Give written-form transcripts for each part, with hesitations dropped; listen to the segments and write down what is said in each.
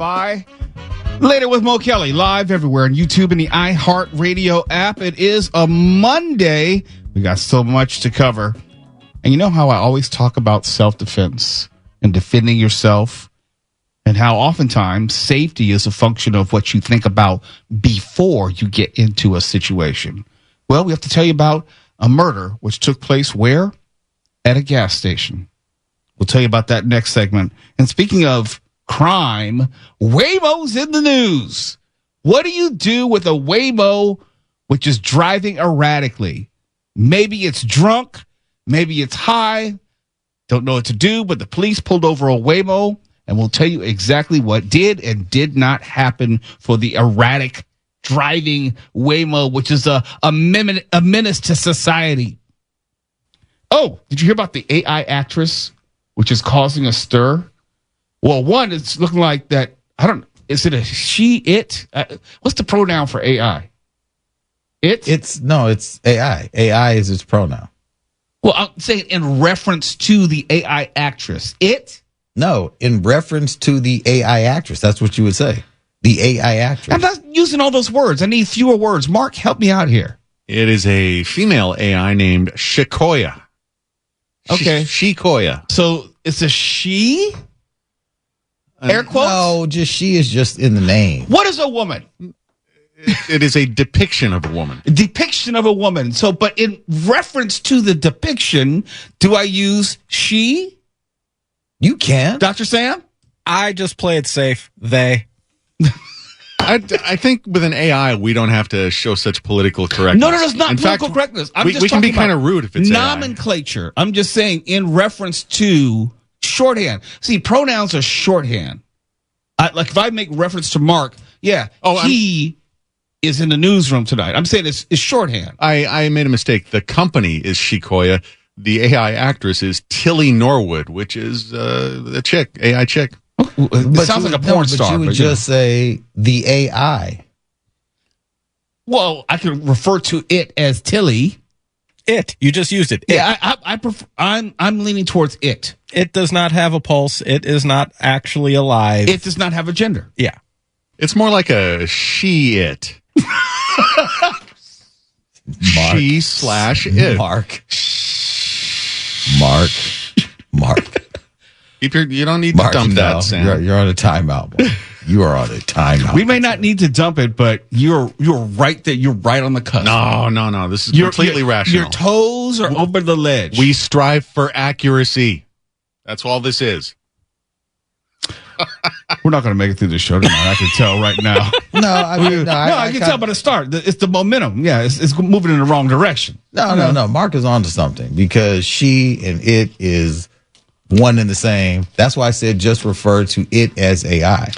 Wi-Fi. Later with Mo Kelly, live everywhere on YouTube and the iHeartRadio app. It is a Monday. We got so much to cover. And you know how I always talk about self-defense and defending yourself, and how oftentimes safety is a function of what you think about before you get into a situation. Well, we have to tell you about a murder which took place where? At a gas station. We'll tell you about that next segment. And speaking of crime, Waymo's in the news. What do you do with a Waymo which is driving erratically? Maybe it's drunk, maybe it's high, don't know what to do, but the police pulled over a Waymo, and we'll tell you exactly what did and did not happen for the erratic driving Waymo, which is a menace to society. Oh, did you hear about the AI actress, which is causing a stir? Well, one, it's looking like that. Is it a she, it? What's the pronoun for AI? It's AI. AI is its pronoun. Well, I'm saying in reference to the AI actress. It? No, in reference to the AI actress. That's what you would say. The AI actress. I'm not using all those words. I need fewer words. Mark, help me out here. It is a female AI named Shikoya. Okay. Shikoya. So it's a she? Air quotes? No, she is just in the name. What is a woman? It is a depiction of a woman. Depiction of a woman. So, but in reference to the depiction, do I use she? You can. Dr. Sam? I just play it safe. They. I think with an AI, we don't have to show such political correctness. No, it's not political correctness. We can be kind of rude if it's nomenclature. AI. I'm just saying in reference to shorthand. See, pronouns are shorthand. Like if I make reference to Mark, he is in the newsroom tonight. I'm saying it's shorthand. I made a mistake. The company is Shikoya. The AI actress is Tilly Norwood, which is a chick, AI chick. It sounds like a porn star. But you would just say the AI. Well, I can refer to it as Tilly. It. You just used it. Yeah, I prefer. I'm leaning towards it. It does not have a pulse. It is not actually alive. It does not have a gender. Yeah. It's more like a she-it. She/it. Mark. You don't need to dump that, Sam. You're on a timeout, boy. You are on a timeout. We may not need to dump it, but you're right there. You're right on the cusp. No. This is completely rational. Your toes are over the ledge. We strive for accuracy. That's all this is. We're not going to make it through the show tonight. I can tell right now. I can tell by the start. It's the momentum. Yeah, it's moving in the wrong direction. No. Mark is on to something because she and it is one and the same. That's why I said just refer to it as AI.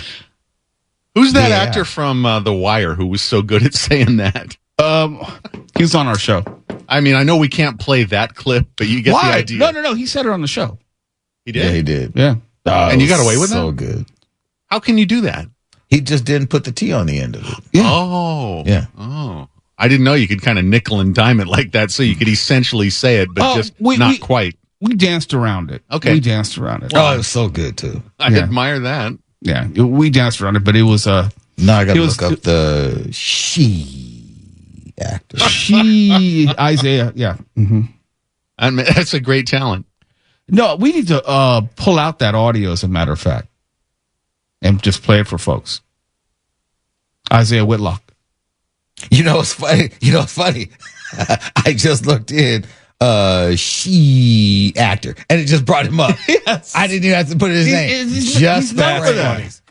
Who's that actor from The Wire who was so good at saying that? He was on our show. I mean, I know we can't play that clip, but you get the idea. No. He said it on the show. He did? Yeah, he did. Yeah. And you got away with that? So good. How can you do that? He just didn't put the T on the end of it. Yeah. Oh. Yeah. Oh. I didn't know you could kind of nickel and dime it like that, so you could essentially say it, but not quite. We danced around it. Okay. We danced around it. Oh, it was so good, too. I admire that. Yeah. We danced around it, but it was... Now I got to look up the she actor. She, Isaiah, yeah. Mm-hmm. I mean, that's a great talent. No, we need to pull out that audio, as a matter of fact, and just play it for folks. Isaiah Whitlock. You know what's funny? I just looked in she actor, and it just brought him up. Yes. I didn't even have to put his name. Just the phrase.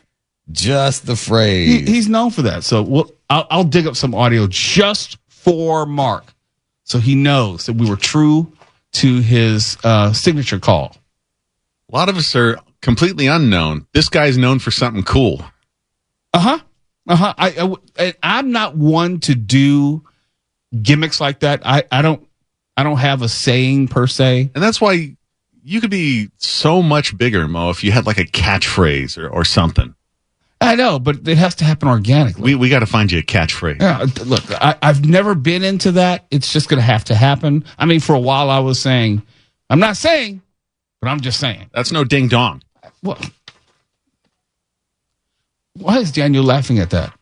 Just the phrase. He's known for that. So I'll dig up some audio just for Mark, so he knows that we were true to his signature call. A lot of us are completely unknown. This guy's known for something cool. I'm not one to do gimmicks like that. I don't have a saying per se. And that's why you could be so much bigger, Mo, if you had like a catchphrase or something. I know, but it has to happen organically. We got to find you a catchphrase. Yeah, look, I've never been into that. It's just going to have to happen. I mean, for a while I was saying, I'm not saying, but I'm just saying. That's no ding dong. Well, Why is Daniel laughing at that?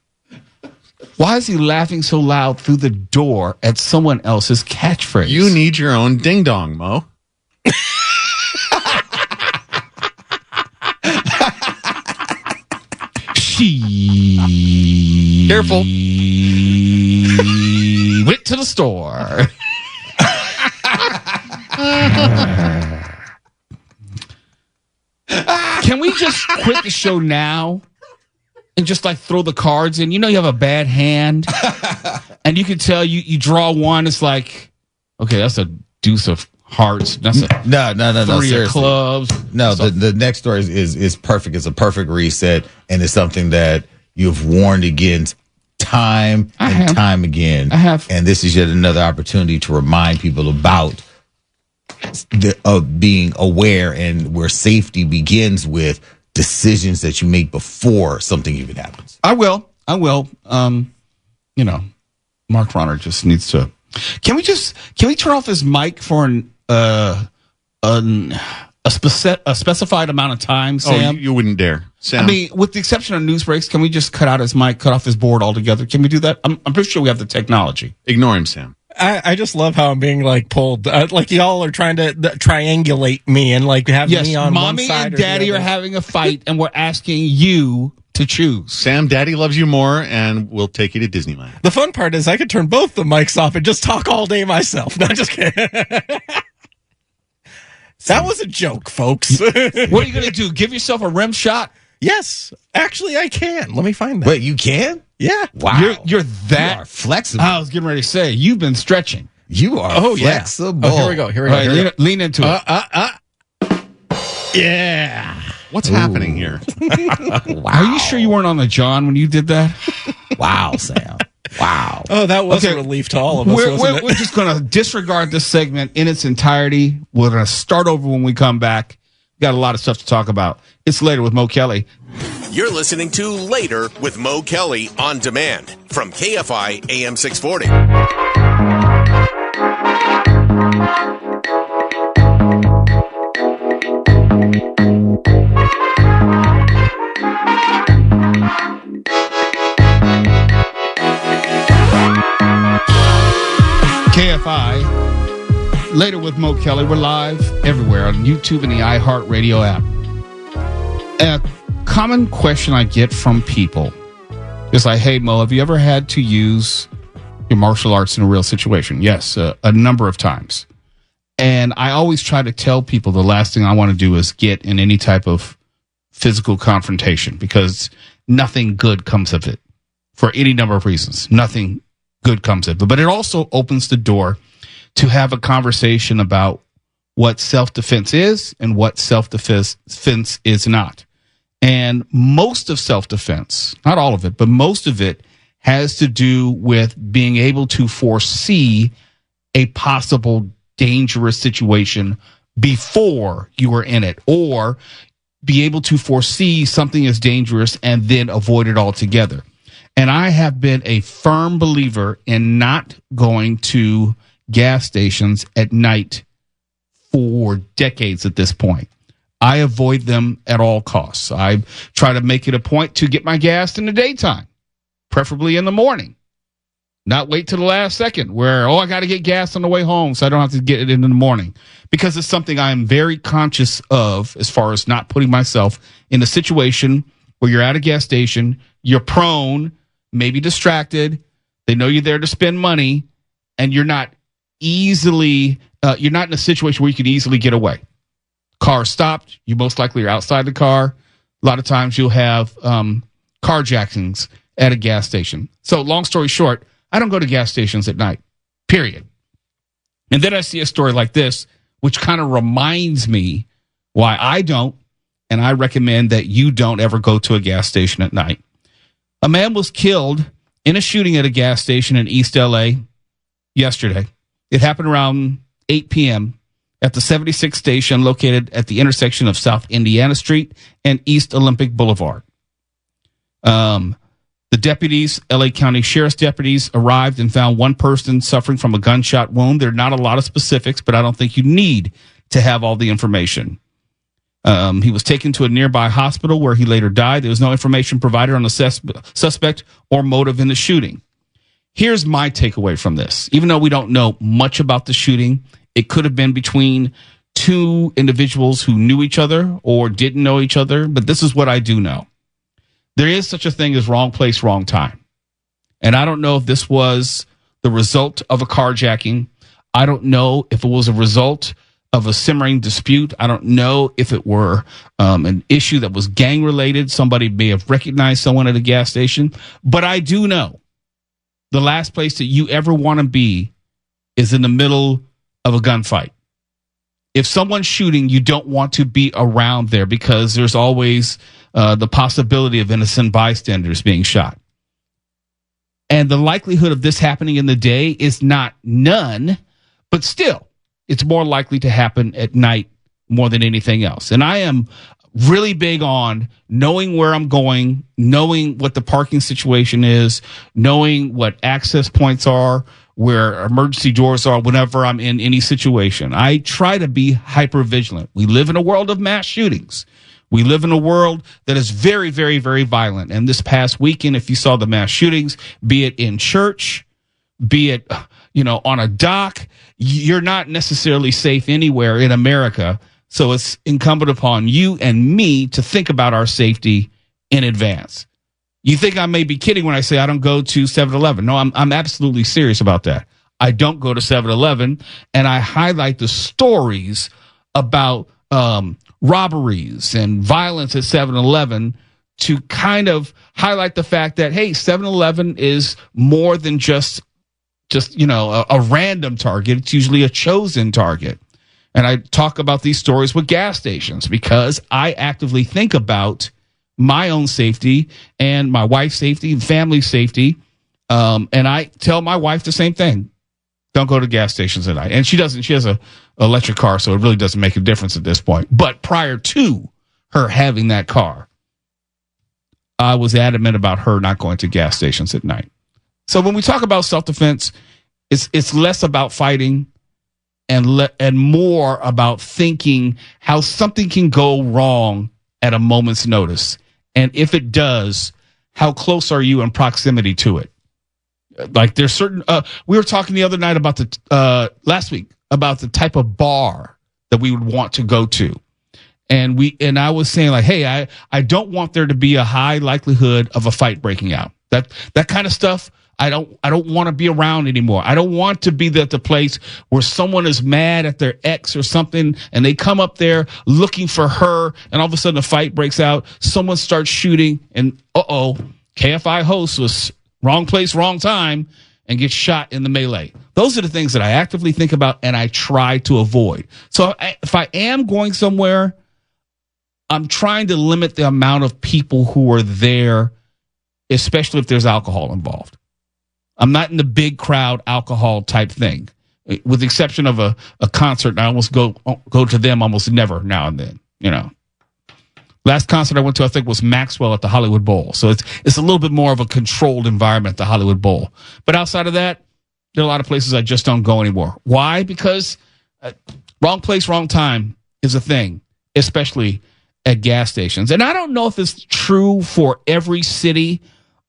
Why is he laughing so loud through the door at someone else's catchphrase? You need your own ding dong, Mo. She Careful. went to the store. Can we just quit the show now and just like throw the cards in? You know you have a bad hand, and you can tell you draw one. It's like, okay, that's a deuce of hearts. That's a No. three of Seriously. clubs. No, So- the next story is perfect. It's a perfect reset, and it's something that you've warned against time I and have. time again. I have. And this is yet another opportunity to remind people about being aware and where safety begins with decisions that you make before something even happens. I will. You know, Mark Ronner just needs to. Can we turn off his mic for a specified amount of time, Sam? Oh, you wouldn't dare. Sam. I mean, with the exception of news breaks, can we just cut out his mic, cut off his board altogether? Can we do that? I'm pretty sure we have the technology. Ignore him, Sam. I just love how I'm being like pulled, like y'all are trying to triangulate me and like have Yes, me on one mommy side and or the daddy are other. having a fight, and we're asking you to choose. Sam, Daddy loves you more, and we'll take you to Disneyland. The fun part is I could turn both the mics off and just talk all day myself. Not just kidding. That was a joke, folks. What are you going to do? Give yourself a rim shot? Yes, actually, I can. Let me find that. Wait, you can? Yeah. Wow. You're You that. are flexible. I was getting ready to say, you've been stretching. You are Oh, yeah. flexible. Oh, here we go. Here we All go. right, Here we go. lean into it. Yeah. What's happening here? Are you sure you weren't on the John when you did that? Wow, Sam. Wow. Oh, that was Okay. a relief to all of us, wasn't it? We're just going to disregard this segment in its entirety. We're going to start over when we come back. Got a lot of stuff to talk about. It's Later with Mo Kelly. You're listening to Later with Mo Kelly on demand from KFI AM 640. KFI. Later with Mo Kelly. We're live everywhere on YouTube and the iHeart Radio app. A common question I get from people is like, hey, Mo, have you ever had to use your martial arts in a real situation? Yes, a number of times. And I always try to tell people the last thing I want to do is get in any type of physical confrontation because nothing good comes of it for any number of reasons. Nothing good comes of it. But it also opens the door to have a conversation about what self-defense is and what self-defense is not. And most of self-defense, not all of it, but most of it has to do with being able to foresee a possible dangerous situation before you are in it, or be able to foresee something is dangerous and then avoid it altogether. And I have been a firm believer in not going to gas stations at night for decades at this point. I avoid them at all costs. I try to make it a point to get my gas in the daytime, preferably in the morning. Not wait till the last second where, I got to get gas on the way home so I don't have to get it in the morning. Because it's something I am very conscious of as far as not putting myself in a situation where you're at a gas station, you're prone, maybe distracted, they know you're there to spend money, and you're not easily, you're not in a situation where you can easily get away. Car stopped, you most likely are outside the car. A lot of times you'll have carjackings at a gas station. So long story short, I don't go to gas stations at night, period. And then I see a story like this, which kind of reminds me why I don't, and I recommend that you don't ever go to a gas station at night. A man was killed in a shooting at a gas station in East LA yesterday. It happened around 8 p.m. at the 76th station located at the intersection of South Indiana Street and East Olympic Boulevard. The deputies, LA County Sheriff's deputies, arrived and found one person suffering from a gunshot wound. There are not a lot of specifics, but I don't think you need to have all the information. He was taken to a nearby hospital where he later died. There was no information provided on the suspect or motive in the shooting. Here's my takeaway from this. Even though we don't know much about the shooting, it could have been between two individuals who knew each other or didn't know each other. But this is what I do know. There is such a thing as wrong place, wrong time. And I don't know if this was the result of a carjacking. I don't know if it was a result of a simmering dispute. I don't know if it were an issue that was gang related. Somebody may have recognized someone at a gas station. But I do know the last place that you ever want to be is in the middle of a gunfight. If someone's shooting, you don't want to be around there because there's always the possibility of innocent bystanders being shot. And the likelihood of this happening in the day is not none, but still, it's more likely to happen at night more than anything else. And I am really big on knowing where I'm going, knowing what the parking situation is, knowing what access points are, where emergency doors are whenever I'm in any situation. I try to be hyper vigilant. We live in a world of mass shootings. We live in a world that is very, very, very violent. And this past weekend, if you saw the mass shootings, be it in church, be it, on a dock, you're not necessarily safe anywhere in America. So it's incumbent upon you and me to think about our safety in advance. You think I may be kidding when I say I don't go to 7-Eleven. No, I'm absolutely serious about that. I don't go to 7-Eleven, and I highlight the stories about robberies and violence at 7-Eleven to kind of highlight the fact that, hey, 7-Eleven is more than just a random target. It's usually a chosen target. And I talk about these stories with gas stations because I actively think about my own safety and my wife's safety and family's safety. And I tell my wife the same thing. Don't go to gas stations at night. And she doesn't. She has a electric car, so it really doesn't make a difference at this point. But prior to her having that car, I was adamant about her not going to gas stations at night. So when we talk about self-defense, it's less about fighting and more about thinking how something can go wrong at a moment's notice. And if it does, how close are you in proximity to it? Like there's certain, we were talking the other night about last week about the type of bar that we would want to go to. And I was saying like, hey, I don't want there to be a high likelihood of a fight breaking out. That kind of stuff. I don't want to be around anymore. I don't want to be at the place where someone is mad at their ex or something and they come up there looking for her and all of a sudden a fight breaks out. Someone starts shooting and KFI host was wrong place, wrong time and gets shot in the melee. Those are the things that I actively think about and I try to avoid. So if I am going somewhere, I'm trying to limit the amount of people who are there, especially if there's alcohol involved. I'm not in the big crowd alcohol type thing, with the exception of a concert. I almost go to them almost never now and then. Last concert I went to, I think, was Maxwell at the Hollywood Bowl. So it's a little bit more of a controlled environment, the Hollywood Bowl. But outside of that, there are a lot of places I just don't go anymore. Why? Because wrong place, wrong time is a thing, especially at gas stations. And I don't know if it's true for every city,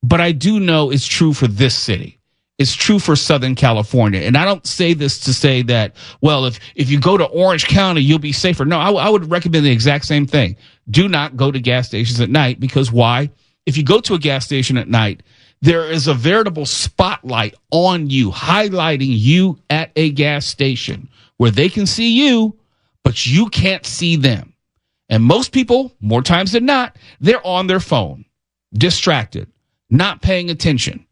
but I do know it's true for this city. It's true for Southern California. And I don't say this to say that, well, if you go to Orange County, you'll be safer. No, I would recommend the exact same thing. Do not go to gas stations at night because why? If you go to a gas station at night, there is a veritable spotlight on you, highlighting you at a gas station where they can see you, but you can't see them. And most people, more times than not, they're on their phone, distracted, not paying attention.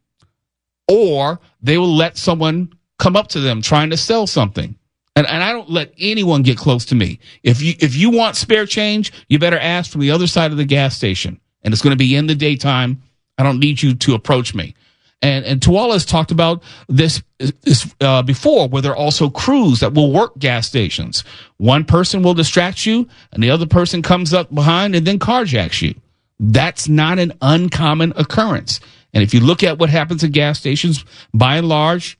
Or they will let someone come up to them trying to sell something. And I don't let anyone get close to me. If you want spare change, you better ask from the other side of the gas station. And it's going to be in the daytime. I don't need you to approach me. And Tuala has talked about this before, where there are also crews that will work gas stations. One person will distract you, and the other person comes up behind and then carjacks you. That's not an uncommon occurrence. And if you look at what happens at gas stations, by and large,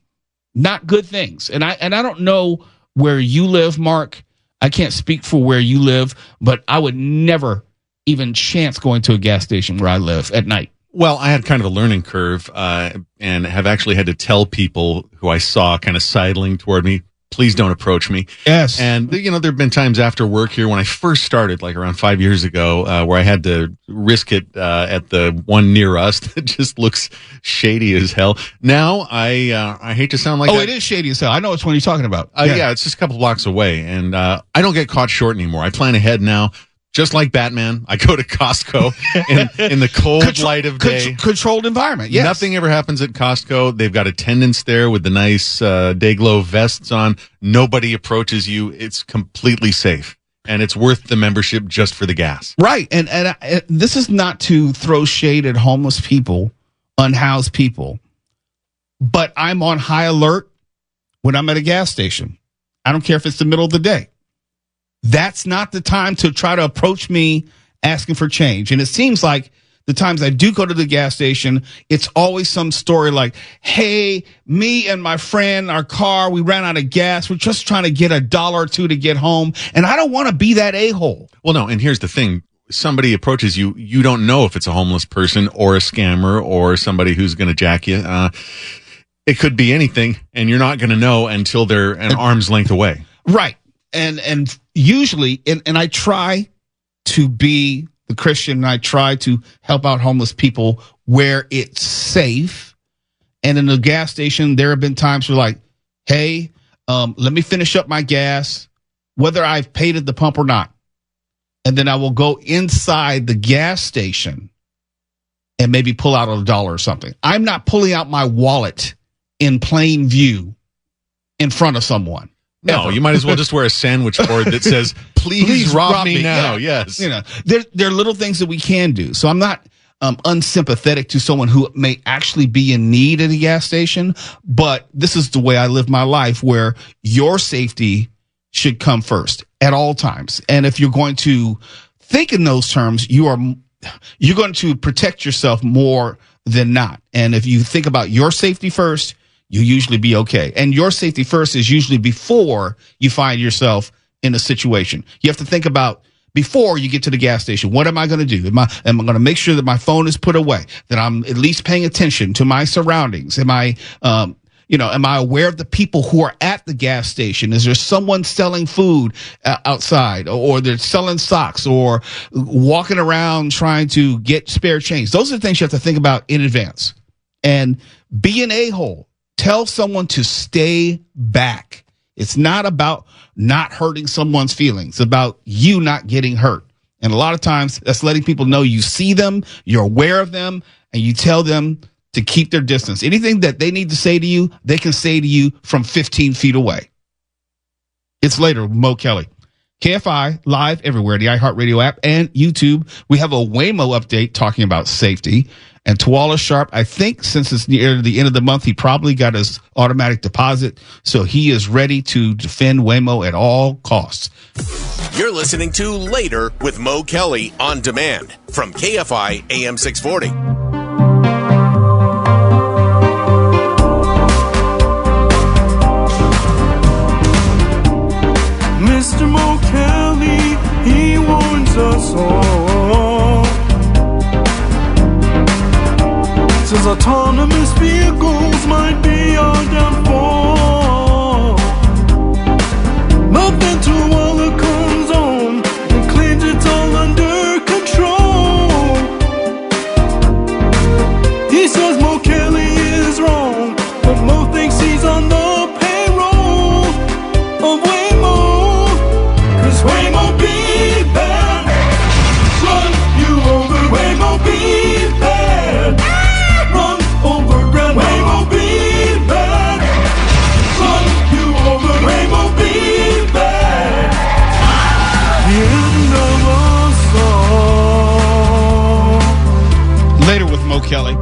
not good things. And I don't know where you live, Mark. I can't speak for where you live, but I would never even chance going to a gas station where I live at night. Well, I had kind of a learning curve, and have actually had to tell people who I saw kind of sidling toward me, please don't approach me. Yes. And, there have been times after work here when I first started, like around 5 years ago, where I had to risk it at the one near us that just looks shady as hell. Now, I hate to sound like it is shady as hell. I know which one you're talking about. Yeah, it's just a couple blocks away. And I don't get caught short anymore. I plan ahead now. Just like Batman, I go to Costco in the cold light of day. Controlled environment, yes. Nothing ever happens at Costco. They've got attendants there with the nice day-glow vests on. Nobody approaches you. It's completely safe. And it's worth the membership just for the gas. Right. And this is not to throw shade at homeless people, unhoused people, but I'm on high alert when I'm at a gas station. I don't care if it's the middle of the day. That's not the time to try to approach me asking for change. And it seems like the times I do go to the gas station, it's always some story like, hey, me and my friend, our car, we ran out of gas. We're just trying to get $1 or $2 to get home. And I don't want to be that a-hole. Well, no, and here's the thing. Somebody approaches you, you don't know if it's a homeless person or a scammer or somebody who's going to jack you. It could be anything, and you're not going to know until they're an arm's length away. Right. And usually, and I try to be the Christian, and I try to help out homeless people where it's safe. And in the gas station, there have been times where like, hey, let me finish up my gas, whether I've paid at the pump or not. And then I will go inside the gas station and maybe pull out $1 or something. I'm not pulling out my wallet in plain view in front of someone. No, you might as well just wear a sandwich board that says, please rob me now. Yeah. Yes. There are little things that we can do. So I'm not unsympathetic to someone who may actually be in need at a gas station, but this is the way I live my life, where your safety should come first at all times. And if you're going to think in those terms, you're going to protect yourself more than not. And if you think about your safety first, you usually be okay. And your safety first is usually before you find yourself in a situation. You have to think about before you get to the gas station. What am I going to do? Am I going to make sure that my phone is put away, that I'm at least paying attention to my surroundings? Am I aware of the people who are at the gas station? Is there someone selling food outside, or they're selling socks, or walking around trying to get spare change? Those are the things you have to think about in advance. And be an a-hole. Tell someone to stay back. It's not about not hurting someone's feelings. It's about you not getting hurt. And a lot of times that's letting people know you see them, you're aware of them, and you tell them to keep their distance. Anything that they need to say to you, they can say to you from 15 feet away. It's later with Mo Kelly. KFI, live everywhere, the iHeartRadio app and YouTube. We have a Waymo update talking about safety. And Tuala Sharp, I think since it's near the end of the month, he probably got his automatic deposit. So he is ready to defend Waymo at all costs. You're listening to Later with Mo Kelly on demand from KFI AM 640. Mr. Mo Kelly, he warns us all. Says autonomous vehicles might be our downfall. Nothing to all it comes on and claims it's all under control. He says Mo Kelly is wrong, but Mo thinks he's on the payroll of Waymo. 'Cause Waymo be bad, run you over. Waymo be bad, run over grand. Waymo be bad, run you over. Waymo be bad. The end of us all. Later with Mo Kelly,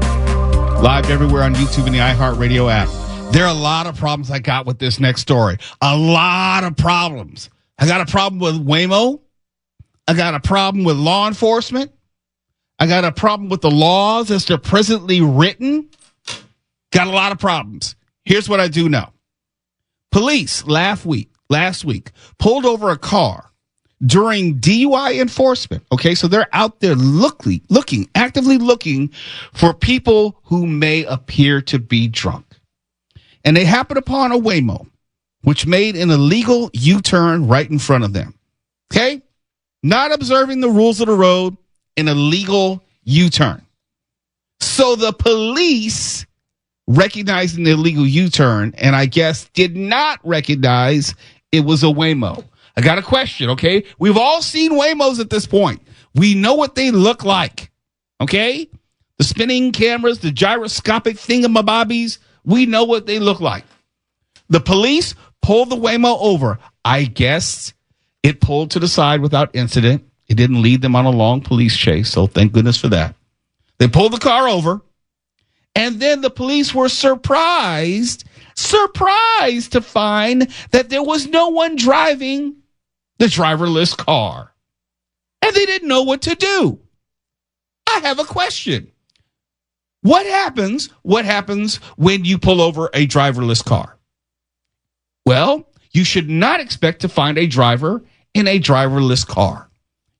live everywhere on YouTube and the iHeartRadio app. There are a lot of problems I got with this next story. A lot of problems. I got a problem with Waymo. I got a problem with law enforcement. I got a problem with the laws as they're presently written. Got a lot of problems. Here's what I do know. Police last week last week pulled over a car during DUI enforcement. Okay, so they're out there actively looking for people who may appear to be drunk. And they happened upon a Waymo, which made an illegal U-turn right in front of them. Okay? Not observing the rules of the road, an illegal U-turn. So the police, recognizing the illegal U-turn, and I guess did not recognize it was a Waymo. I got a question, okay? We've all seen Waymos at this point. We know what they look like, okay? The spinning cameras, the gyroscopic thingamabobbies, we know what they look like. The police pulled the Waymo over. I guess it pulled to the side without incident. It didn't lead them on a long police chase, so thank goodness for that. They pulled the car over, and then the police were surprised to find that there was no one driving the driverless car. And they didn't know what to do. I have a question. What happens when you pull over a driverless car? Well, you should not expect to find a driver in a driverless car.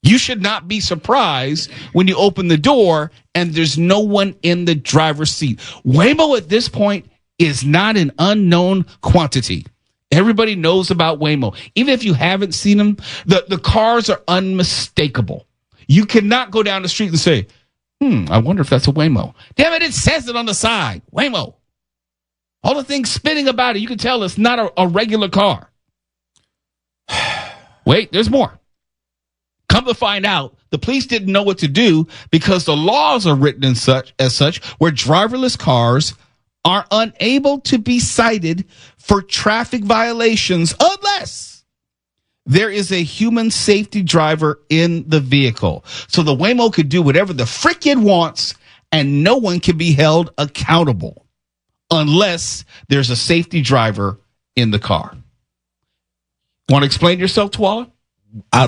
You should not be surprised when you open the door and there's no one in the driver's seat. Waymo at this point is not an unknown quantity. Everybody knows about Waymo. Even if you haven't seen them, the cars are unmistakable. You cannot go down the street and say, I wonder if that's a Waymo. Damn it, it says it on the side. Waymo. All the things spinning about it, you can tell it's not a regular car. Wait, there's more. Come to find out, the police didn't know what to do because the laws are written as such, where driverless cars are unable to be cited for traffic violations unless there is a human safety driver in the vehicle. So the Waymo could do whatever the frick it wants, and no one can be held accountable unless there's a safety driver in the car. Want to explain yourself, Twala?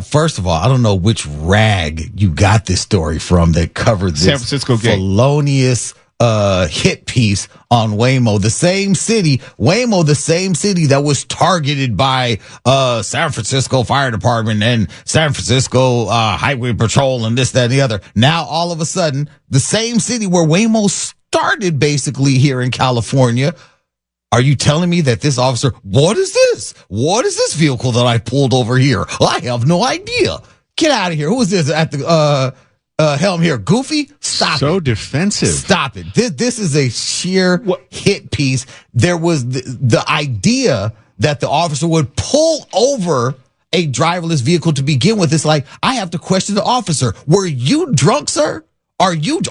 First of all, I don't know which rag you got this story from that covered this San Francisco gate. felonious hit piece on Waymo. The same city that was targeted by San Francisco Fire Department and San Francisco Highway Patrol and this, that, and the other. Now, all of a sudden, the same city where Waymo started basically here in California. Are you telling me that this officer, what is this? What is this vehicle that I pulled over here? I have no idea. Get out of here. Who is this at the helm here? Goofy? Stop it. So defensive. Stop it. This is a sheer hit piece. There was the idea that the officer would pull over a driverless vehicle to begin with. It's like, I have to question the officer. Were you drunk, sir? Are you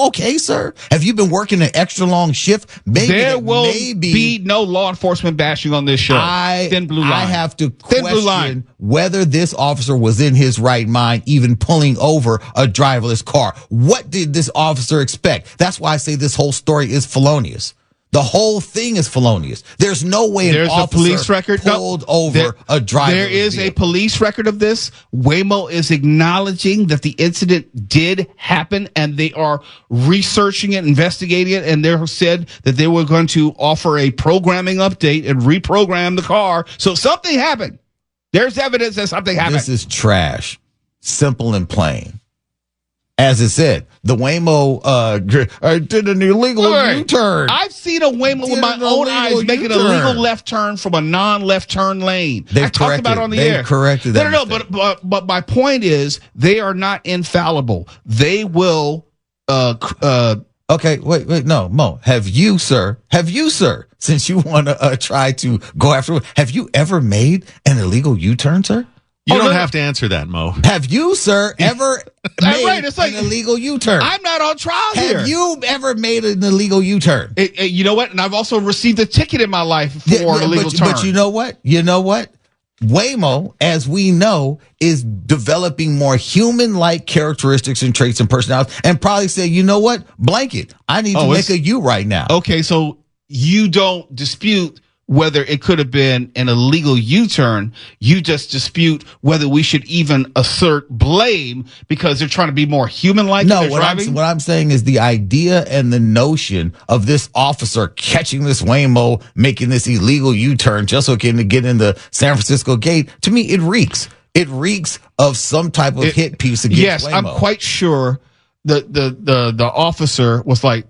okay, sir? Have you been working an extra long shift? There will be no law enforcement bashing on this show. Thin blue line. I have to question whether this officer was in his right mind, even pulling over a driverless car. What did this officer expect? That's why I say this whole story is felonious. The whole thing is felonious. There's no way there's an officer a police record pulled over a driver. There is a police record of this. Waymo is acknowledging that the incident did happen, and they are researching it, investigating it, and they said that they were going to offer a programming update and reprogram the car. So something happened. There's evidence that something happened. This is trash. Simple and plain. As it said, the Waymo did an illegal U-turn. I've seen a Waymo with my own eyes make an illegal left turn from a non-left turn lane. I talked about it on the air. They've corrected that. No, but my point is they are not infallible. They will. Okay, wait, no, Mo. Have you, sir? Since you want to try to go after, have you ever made an illegal U-turn, sir? You don't have to answer that, Mo. Have you, sir, ever made an illegal U-turn? I'm not on trial here. Have you ever made an illegal U-turn? You know what? And I've also received a ticket in my life for an illegal turn. But you know what? Waymo, as we know, is developing more human-like characteristics and traits and personalities, and probably say, you know what? Blanket. I need to make a U right now. Okay, so you don't dispute whether it could have been an illegal U-turn. You just dispute whether we should even assert blame because they're trying to be more human-like. No, in their driving. what I'm saying is the idea and the notion of this officer catching this Waymo, making this illegal U-turn just so he can get in the San Francisco gate. To me, it reeks. It reeks of some type of hit piece against Yes, Waymo. I'm quite sure the officer was like,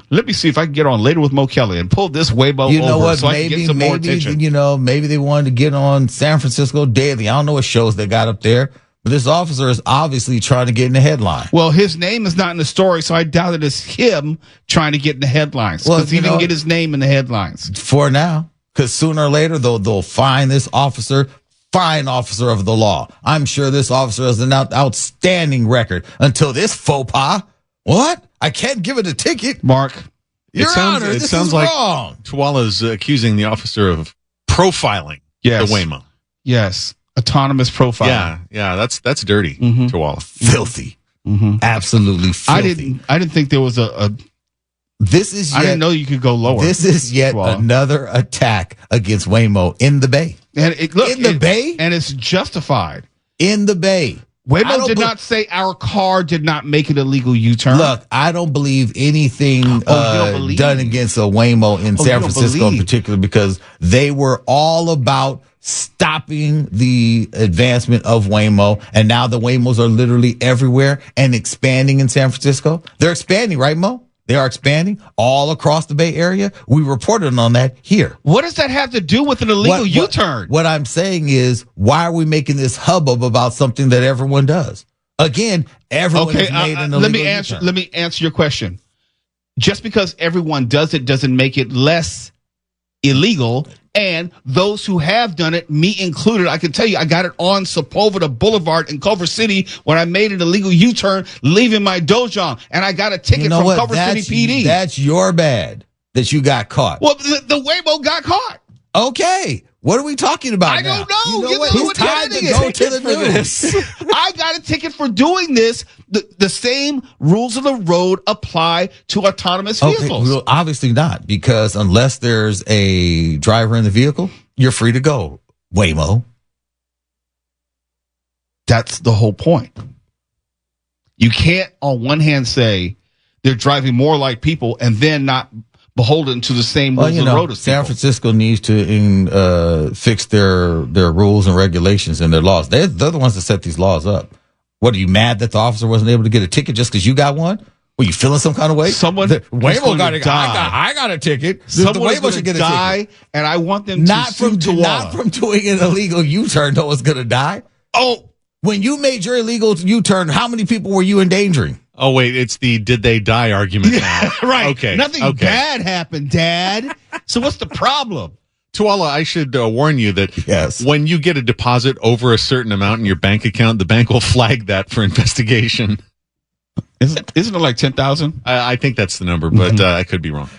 let me see if I can get on Later with Mo Kelly and pull this Waymo You know over what? so I can get some more attention. Maybe they wanted to get on San Francisco Daily. I don't know what shows they got up there, but this officer is obviously trying to get in the headline. Well, his name is not in the story, so I doubt it is him trying to get in the headlines. Well, Because he didn't get his name in the headlines. For now, because sooner or later they'll find this officer. Fine officer of the law. I'm sure this officer has an outstanding record until this faux pas. What? I can't give it a ticket. Mark, Your Honor, this is like wrong. Tuala's accusing the officer of profiling Yes. the Waymo. yes, autonomous profile. Yeah, that's dirty, Mhm. Tuala. Filthy. Absolutely filthy. I didn't think there was a This is I yet, didn't know you could go lower. This is yet Wow. another attack against Waymo in the Bay. and in the Bay? and it's justified. In the Bay. I Waymo don't did be- not say our car did not make an illegal U-turn. Look, I don't believe anything you don't believe? done against a Waymo in you San don't Francisco in believe? particular because they were all about stopping the advancement of Waymo. And now the Waymos are literally everywhere and expanding in San Francisco. They're expanding, right, Mo? They are expanding all across the Bay Area. We reported on that here. What does that have to do with an illegal U-turn? What I'm saying is, why are we making this hubbub about something that everyone does? Again, everyone Okay, has made an let illegal me answer. U-turn. Let me answer your question. Just because everyone does it doesn't make it less illegal. And those who have done it, me included, I can tell you, I got it on Sepulveda Boulevard in Culver City when I made an illegal U-turn leaving my Dojong, and I got a ticket You know from what? Culver City PD. That's your bad that you got caught. Well, the Waymo got caught. Okay. What are we talking about I now? don't know. You know You're what? the It's one time to getting go it. to the news. I got a ticket for doing this. The same rules of the road apply to autonomous vehicles. Well, obviously not, because unless there's a driver in the vehicle, you're free to go. Waymo. That's the whole point. You can't, on one hand, say they're driving more like people and then not beholden to the same rules of the road as San people. Francisco needs to fix their rules and regulations and their laws. They're the ones that set these laws up. What, are you mad that the officer wasn't able to get a ticket just because you got one? Were you feeling some kind of way? Waymo got a die. I got a ticket. Someone the is Waymo going should to get a die, ticket. and I want them Not to sue not Tuala. from doing an illegal U-turn. No one's going to die. Oh, When you made your illegal U-turn, how many people were you endangering? Oh wait, it's the did they die argument now. right. Okay. Nothing bad happened, Dad. So what's the problem? Tuala, I should warn you that Yes. when you get a deposit over a certain amount in your bank account, the bank will flag that for investigation. Isn't it like 10,000? I think that's the number, but I could be wrong.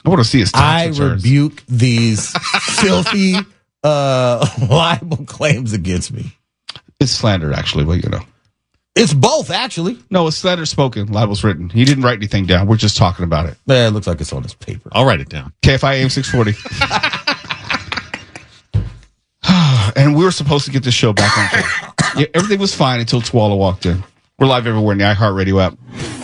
I want to see his I tax returns. rebuke these filthy libel claims against me. It's slander, actually, but you know. It's both, actually. No, it's slander spoken. Libel's written. He didn't write anything down. We're just talking about it. It looks like it's on his paper. I'll write it down. KFI AM 640. And we were supposed to get this show back on track. Yeah, everything was fine until Tuala walked in. We're live everywhere in the iHeartRadio app.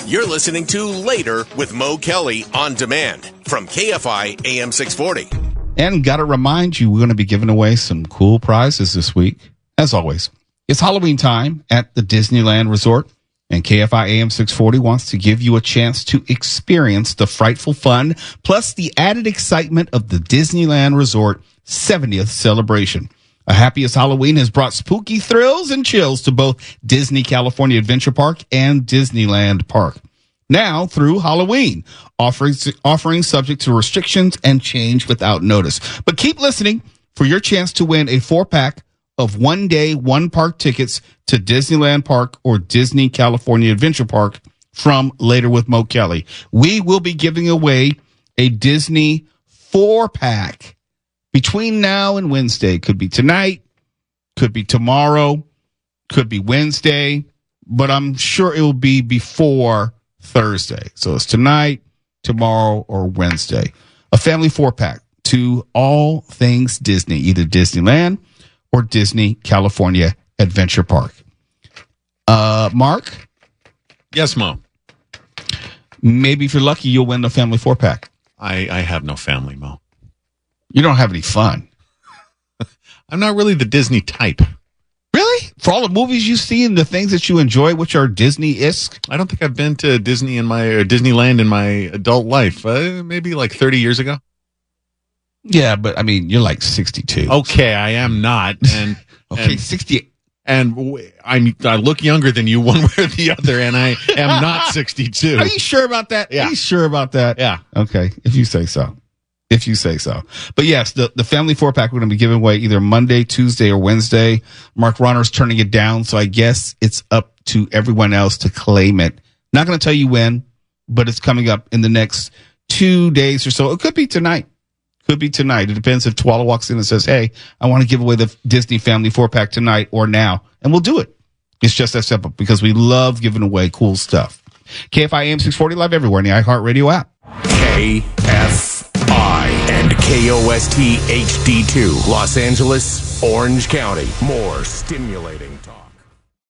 You're listening to Later with Mo Kelly on demand from KFI AM 640. And got to remind you, we're going to be giving away some cool prizes this week. As always, it's Halloween time at the Disneyland Resort, and KFI AM 640 wants to give you a chance to experience the frightful fun, plus the added excitement of the Disneyland Resort 70th celebration. A Happiest Halloween has brought spooky thrills and chills to both Disney California Adventure Park and Disneyland Park. Now through Halloween, offering subject to restrictions and change without notice. But keep listening for your chance to win a 4-pack of 1-day, 1-park tickets to Disneyland Park or Disney California Adventure Park from Later with Mo Kelly. We will be giving away a Disney 4-pack between now and Wednesday. Could be tonight, could be tomorrow, could be Wednesday, but I'm sure it will be before Thursday. So it's tonight, tomorrow, or Wednesday. A family 4-pack to all things Disney, either Disneyland or Disney California Adventure Park. Mark, Yes, Mo. maybe if you're lucky, you'll win the family 4-pack. I have no family, Mo. You don't have any fun. I'm not really the Disney type. Really? For all the movies you see and the things that you enjoy, which are Disney-esque? I don't think I've been to Disneyland in my adult life. Maybe like 30 years ago. Yeah, but I mean, you're like 62. Okay, I am not. And Okay, and, 68. and I look younger than you one way or the other, and I am not 62. Are you sure about that? Yeah. Are you sure about that? Yeah. Okay, if you say so. If you say so. But yes, the family 4-pack we're going to be giving away either Monday, Tuesday, or Wednesday. Mark Ronner's turning it down, so I guess it's up to everyone else to claim it. Not going to tell you when, but it's coming up in the next 2 days or so. It could be tonight. Could be tonight. It depends if Twala walks in and says, hey, I want to give away the Disney family 4-pack tonight or now. And we'll do it. It's just that simple because we love giving away cool stuff. KFI AM 640 live everywhere in the iHeartRadio app. KFI and KOST HD2, Los Angeles, Orange County. More stimulating talk.